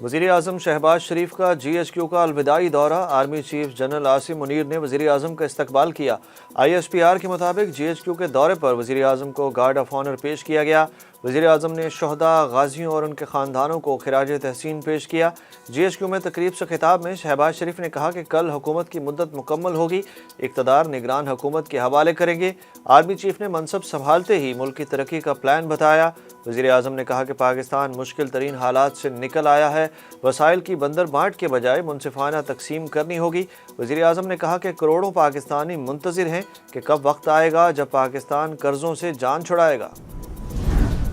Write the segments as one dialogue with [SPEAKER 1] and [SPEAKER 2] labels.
[SPEAKER 1] वज़ीर आज़म शहबाज शरीफ का GHQ का अलविदाई दौरा। Army chief general Asim Munir ने वज़ीर आज़म का इस्तकबाल किया। ISPR के मुताबिक GHQ के दौरे पर वज़ीर आज़म को गार्ड ऑफ ऑनर पेश किया गया। वज़ीर आज़म ने शहदा, गाजियों और उनके ख़ानदानों को खिराज तहसीन पेश किया। GHQ में तकरीब से खिताब में शहबाज शरीफ ने कहा कि कल हुकूमत की मुद्दत मुकम्मल होगी, इक़्तिदार निगरान हुकूमत के हवाले करेंगे। आर्मी चीफ ने मनसब संभालते ही मुल्क की तरक्की का प्लान बताया। वज़ीर आज़म ने कहा कि पाकिस्तान मुश्किल तरीन हालात से निकल आया है, वसाइल की बंदर बांट के बजाय मुनसिफाना तकसीम करनी होगी। वज़ीर आज़म ने कहा कि करोड़ों पाकिस्तानी मुंतज़िर हैं कि कब वक्त आएगा जब पाकिस्तान कर्ज़ों से जान छुड़ाएगा।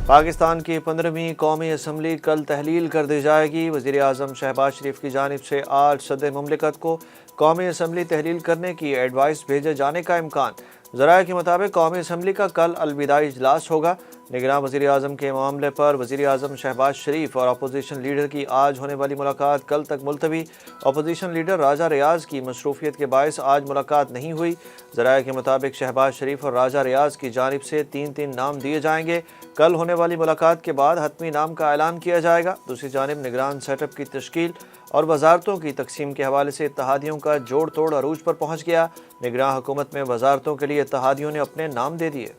[SPEAKER 1] पाकिस्तान की 15वीं कौमी असम्बली कल तहलील कर दी जाएगी। वज़ीर आज़म शहबाज शरीफ की जानिब से आज सदर मुमलिकत को कौमी असम्बली तहलील करने की एडवाइस भेजे जाने का इम्कान। ज़राए के मुताबिक कौमी असम्बली का कल अलविदाई इजलास होगा। निगरान वज़ीर आज़म के मामले पर वज़ीर आज़म शहबाज शरीफ और अपोजिशन लीडर की आज होने वाली मुलाकात कल तक मुलतवी। अपोजिशन लीडर राजा रियाज की मसरूफियत के बायस आज मुलाकात नहीं हुई। ज़राए के मुताबिक शहबाज शरीफ और राजा रियाज की जानिब से 3-3 नाम दिए जाएंगे। कल होने वाली मुलाकात के बाद हतमी नाम का ऐलान किया जाएगा। दूसरी जानिब निगरान सेटअप की तश्कील और वजारतों की तकसीम के हवाले से इत्तहादियों का जोड़ तोड़ अरूज पर पहुँच गया। निगरान हुकूमत में वजारतों के लिए इत्तहादियों ने अपने नाम दे दिए।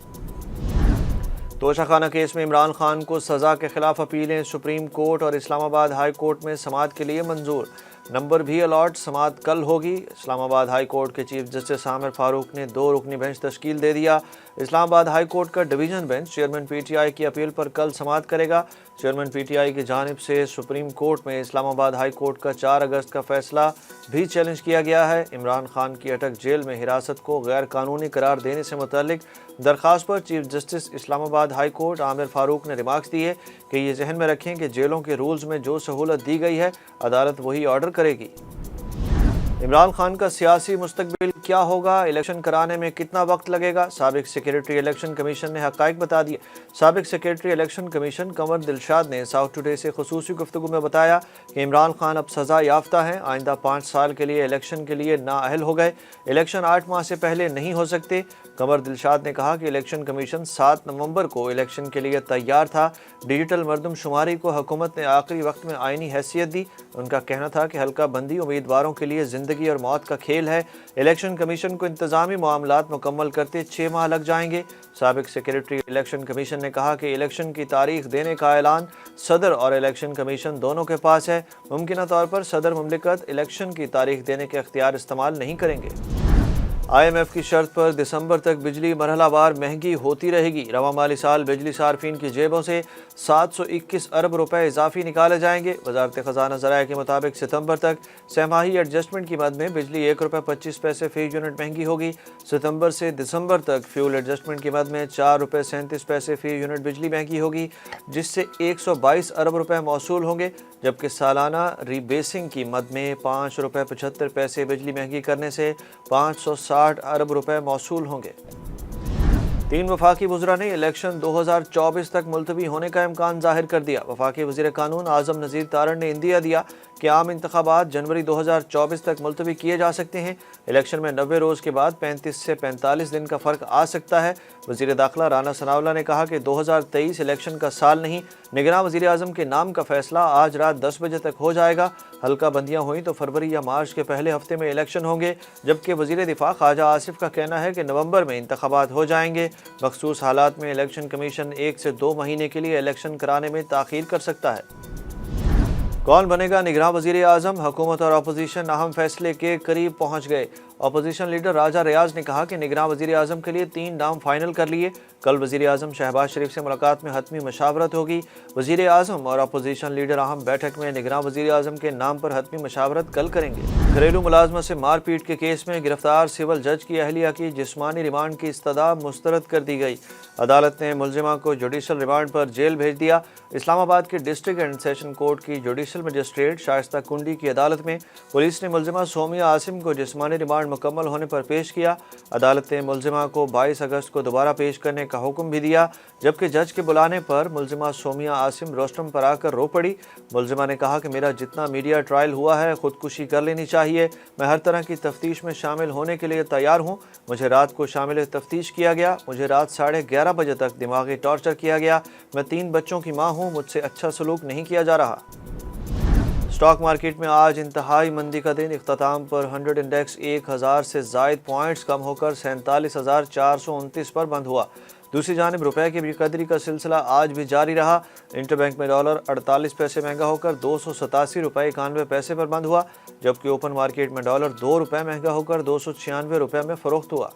[SPEAKER 1] तोशाखाना केस में इमरान खान को सज़ा के खिलाफ अपीलें सुप्रीम कोर्ट और इस्लामाबाद हाई कोर्ट में समाअत के लिए मंजूर। नंबर भी अलॉट, समाअत कल होगी। इस्लामाबाद हाई कोर्ट के चीफ जस्टिस आमिर फारूक ने 2 रुकनी बेंच तश्कील दे दिया। इस्लामाबाद हाई कोर्ट का डिवीज़न बेंच चेयरमैन PTI की अपील पर कल समाअत करेगा। चेयरमैन PTI की जानिब से सुप्रीम कोर्ट में इस्लामाबाद हाई कोर्ट का 4 अगस्त का फैसला भी चैलेंज किया गया है। इमरान खान की अटक जेल में हिरासत को गैर कानूनी करार देने से मुतल्लिक दरख्वास्त पर chief justice Islamabad high court Aamir Farooq ने रिमार्क्स दिए कि ये जहन में रखें कि जेलों के रूल्स में जो सहूलत दी गई है अदालत वही ऑर्डर करेगी। इमरान खान का सियासी मुस्तकबिल क्या होगा, इलेक्शन कराने में कितना वक्त लगेगा, साबिक सेक्रेटरी इलेक्शन कमीशन ने हक़ाइक़ बता दिए। साबिक सेक्रेटरी इलेक्शन कमीशन कमर दिलशाद ने साउथ टुडे से खुसूसी गुफ्तगू में बताया कि इमरान खान अब सज़ा याफ्ता हैं, आइंदा 5 साल के लिए इलेक्शन के लिए नाअहल हो गए, इलेक्शन 8 माह से पहले नहीं हो सकते। कमर दिलशाद ने कहा कि इलेक्शन कमीशन 7 नवंबर को इलेक्शन के लिए तैयार था। डिजिटल मरदमशुमारी को हुकूमत ने आखिरी वक्त में आईनी हैसियत दी। उनका कहना था कि हल्का बंदी उम्मीदवारों के लिए ज़िंदगी और मौत का खेल है। इलेक्शन कमीशन को इंतज़ामी मामलात मुकम्मल करते 6 माह लग जाएंगे। साबिक सेक्रेटरी इलेक्शन कमीशन ने कहा कि इलेक्शन की तारीख देने का ऐलान सदर और इलेक्शन कमीशन दोनों के पास है। मुमकिन तौर पर सदर मुमलिकत इलेक्शन की तारीख देने के अख्तियार इस्तेमाल नहीं करेंगे। IMF की शर्त पर दिसंबर तक बिजली मरहलावार महंगी होती रहेगी। रवा माली साल बिजली सार्फिन की जेबों से 721 अरब रुपए इजाफी निकाले जाएंगे। वजारत खजाना ज़राए के मुताबिक सितंबर तक सहमाही एडजस्टमेंट की मद में बिजली 1 रुपये 25 पैसे फी यूनिट महंगी होगी। सितंबर से दिसंबर तक फ्यूल एडजस्टमेंट की मद में 4 रुपये 37 पैसे फी यूनिट बिजली महंगी होगी, जिससे 122 अरब रुपए मौसूल होंगे। जबकि सालाना रीबेसिंग की मद में 5 रुपये 75 पैसे बिजली महंगी करने से 560 अरब रुपए मौसूल होंगे। 3 वफाकी वज़रा ने इलेक्शन 2024 तक मुलतवी होने का इम्कान जाहिर कर दिया। वफाकी वज़ीर कानून आज़म नज़ीर तारण ने इंदिया दिया कि आम इंतखाबात जनवरी 2024 तक मुलतवी किए जा सकते हैं। इलेक्शन में 90 रोज़ के बाद 35 से 45 दिन का फ़र्क आ सकता है। वज़ीर दाखिला राना सनाउल्लाह ने कहा कि 2023 इलेक्शन का साल नहीं, निगरान वज़ीर आज़म के नाम का फैसला आज रात 10 बजे तक हो जाएगा। हल्का बंदियाँ हुई तो फरवरी या मार्च के पहले हफ्ते में इलेक्शन होंगे, जबकि वज़ीर दिफा ख्वाजा आसिफ का कहना है कि नवंबर में इंतखाबात हो जाएंगे। मखसूस हालात में इलेक्शन कमीशन 1 से 2 महीने के लिए इलेक्शन कराने में ताख़ीर कर सकता है। कौन बनेगा निगरान वज़ीर आज़म, हुकूमत और अपोजिशन अहम फैसले के करीब पहुँच गए। अपोजिशन लीडर राजा रियाज ने कहा कि निगरान वज़ीर आज़म के लिए 3 नाम फाइनल कर लिए। कल वज़ीर आज़म शहबाज शरीफ से मुलाकात में हतमी मशावरत होगी। वज़ीर आज़म और अपोजिशन लीडर अहम बैठक में निगरान वज़ीर आज़म के नाम पर हतमी मशावरत कल करेंगे। घरेलू मुलाजमत से मारपीट के केस में गिरफ्तार सिविल जज की अहलिया की जिस्मानी रिमांड की इस्तदा मुस्तरद कर दी गई। अदालत ने मुलजिमा को जुडिशल रिमांड पर जेल भेज दिया। इस्लामाबाद के डिस्ट्रिक्ट एंड सेशन कोर्ट की जुडिशल मजिस्ट्रेट शाइस्ता कुंडी की अदालत में पुलिस ने मुलजिमा सोमिया आसिम को जिस्मानी रिमांड मुकम्मल होने पर पेश किया। अदालत ने मुलजिमा को 22 अगस्त को दोबारा पेश करने का हुक्म भी दिया, जबकि जज के बुलाने पर मुलजिमा सोमिया आसिम रोस्टम पर आकर रो पड़ी। मुलजिमा ने कहा कि मेरा जितना मीडिया ट्रायल हुआ है खुदकुशी कर लेनी चाहिए। मैं हर तरह की तफ्तीश में शामिल होने के लिए तैयार हूँ। मुझे रात को शामिल तफ्तीश किया गया। मुझे रात 11:30 बजे तक दिमागी टॉर्चर किया गया। मैं 3 बच्चों की माँ हूँ। मुझसे अच्छा सलूक नहीं किया जा रहा। اسٹاک مارکیٹ میں آج انتہائی مندی کا دن، اختتام پر 100 انڈیکس 1000 سے زائد پوائنٹس کم ہو کر 47,429 پر بند ہوا۔ دوسری جانب روپے کی بے قدری کا سلسلہ آج بھی جاری رہا۔ انٹر بینک میں ڈالر 48 پیسے مہنگا ہو کر 287 روپے 91 پیسے پر بند ہوا، جبکہ اوپن مارکیٹ میں ڈالر 2 روپے مہنگا ہو کر 296 روپے میں فروخت ہوا۔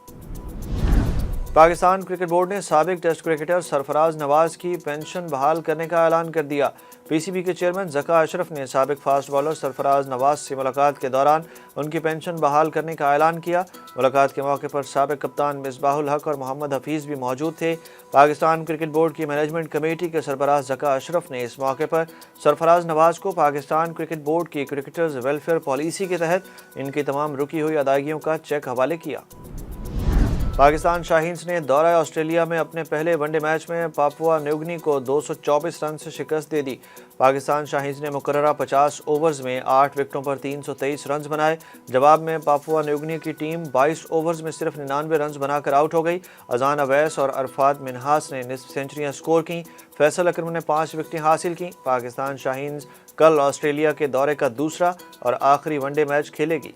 [SPEAKER 1] پاکستان کرکٹ بورڈ نے سابق ٹیسٹ کرکٹر سرفراز نواز کی پنشن بحال کرنے کا اعلان کر دیا۔ پی سی بی کے چیئرمین ذکا اشرف نے سابق فاسٹ بالر سرفراز نواز سے ملاقات کے دوران ان کی پنشن بحال کرنے کا اعلان کیا۔ ملاقات کے موقع پر سابق کپتان مصباح الحق اور محمد حفیظ بھی موجود تھے۔ پاکستان کرکٹ بورڈ کی مینجمنٹ کمیٹی کے سربراہ ذکا اشرف نے اس موقع پر سرفراز نواز کو پاکستان کرکٹ بورڈ کی کرکٹرز ویلفیئر پالیسی کے تحت ان کی تمام رکی ہوئی ادائیگیوں کا چیک حوالے کیا۔ پاکستان شاہینز نے دورہ آسٹریلیا میں اپنے پہلے ون ڈے میچ میں پاپوا نیوگنی کو 224 رن سے شکست دے دی۔ پاکستان شاہینز نے مقررہ 50 اوورز میں 8 وکٹوں پر 323 رنز بنائے۔ جواب میں پاپوا نیوگنی کی ٹیم 22 اوورز میں صرف 99 رنز بنا کر آؤٹ ہو گئی۔ اذان اویس اور عرفات منہاس نے نصف سنچریاں سکور کیں۔ فیصل اکرم نے 5 وکٹیں حاصل کیں۔ پاکستان شاہینز کل آسٹریلیا کے دورے کا دوسرا اور آخری ون ڈے میچ کھیلے گی۔